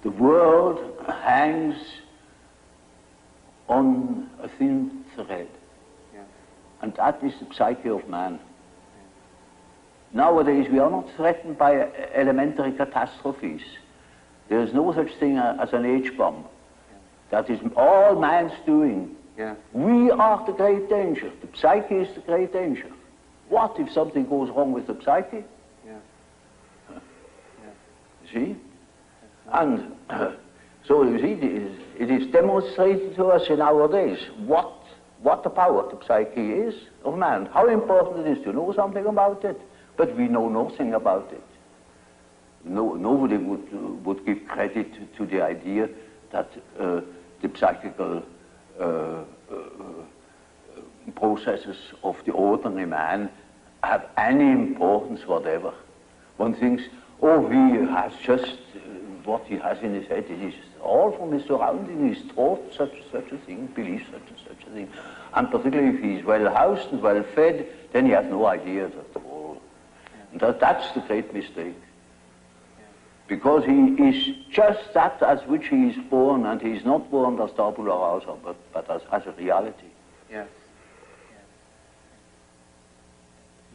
The world hangs on a thin thread, and that is the psyche of man. Nowadays we are not threatened by elementary catastrophes. There is no such thing as an H-bomb. That is all man's doing. We are the great danger. The psyche is the great danger. What if something goes wrong with the psyche? See? And so you see, it is demonstrated to us in our days what the power of the psyche is of man, how important it is to know something about it, but we know nothing about it. Nobody would give credit to the idea that the psychical processes of the ordinary man have any importance whatever. One thinks, oh, he has just what he has in his head. It is all from his surroundings. He's taught such a thing, believes such a thing. And particularly if he's well housed and well fed, then he has no ideas at all. And that's the great mistake. Because he is just that as which he is born, and he is not born as tabula rasa, but as a reality. Yes.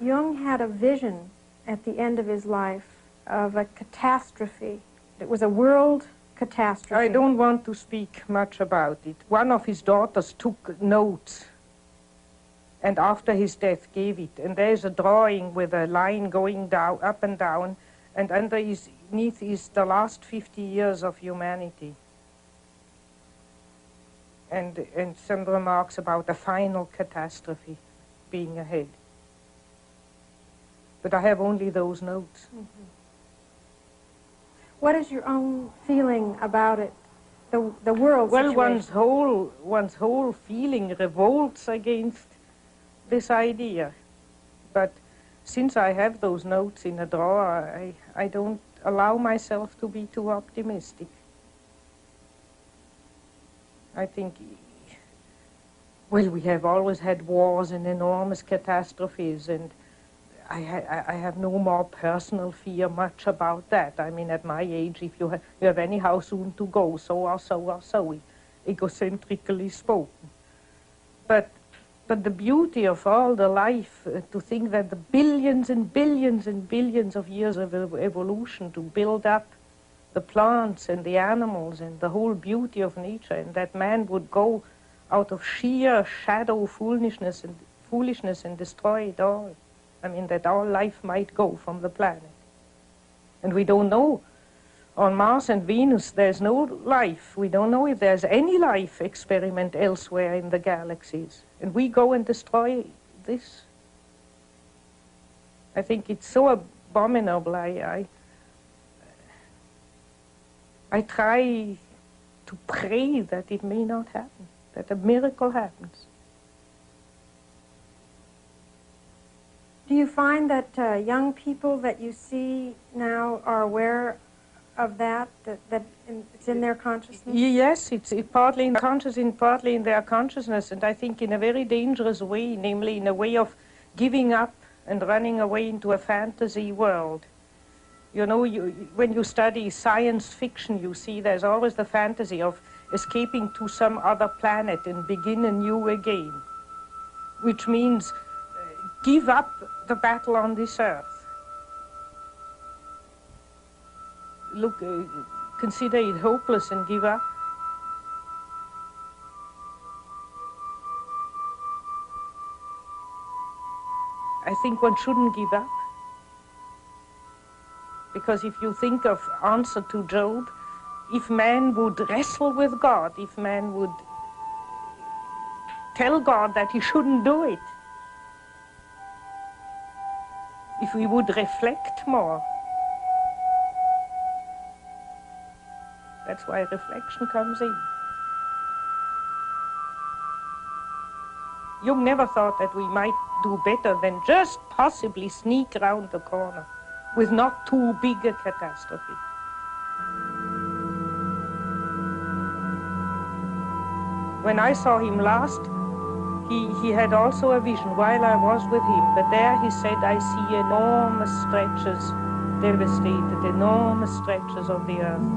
Jung had a vision at the end of his life of a catastrophe. It was a world catastrophe. I don't want to speak much about it. One of his daughters took notes and after his death gave it. And there's a drawing with a line going down, up and down, and underneath is the last 50 years of humanity. And some remarks about a final catastrophe being ahead. But I have only those notes. Mm-hmm. What is your own feeling about it, the world situation? Well, one's whole feeling revolts against this idea. But since I have those notes in a drawer, I don't allow myself to be too optimistic. I think, well, we have always had wars and enormous catastrophes, and I have no more personal fear much about that. I mean, at my age, if you have anyhow soon to go, so or so, egocentrically spoken. But the beauty of all the life, to think that the billions and billions and billions of years of evolution to build up the plants and the animals and the whole beauty of nature, and that man would go out of sheer shadow foolishness and destroy it all. I mean, that all life might go from the planet. And we don't know. On Mars and Venus, there's no life. We don't know if there's any life experiment elsewhere in the galaxies. And we go and destroy this. I think it's so abominable. I try to pray that it may not happen, that a miracle happens. Do you find that young people that you see now are aware of that it's in their consciousness? Yes, it's partly in partly in their consciousness, and I think in a very dangerous way, namely in a way of giving up and running away into a fantasy world. You know, when you study science fiction, you see there's always the fantasy of escaping to some other planet and begin anew again, which means give up the battle on this earth. Look, consider it hopeless and give up. I think one shouldn't give up. Because if you think of answer to Job, if man would wrestle with God, if man would tell God that he shouldn't do it, if we would reflect more. That's why reflection comes in. Jung never thought that we might do better than just possibly sneak around the corner with not too big a catastrophe. When I saw him last, he had also a vision while I was with him, but there he said, I see enormous stretches, devastated, enormous stretches of the earth.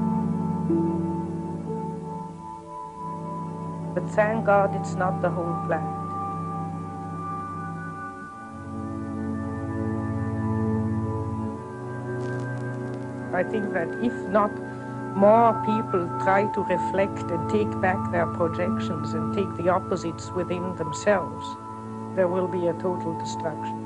But thank God it's not the whole planet. I think that if not more people try to reflect and take back their projections and take the opposites within themselves, there will be a total destruction.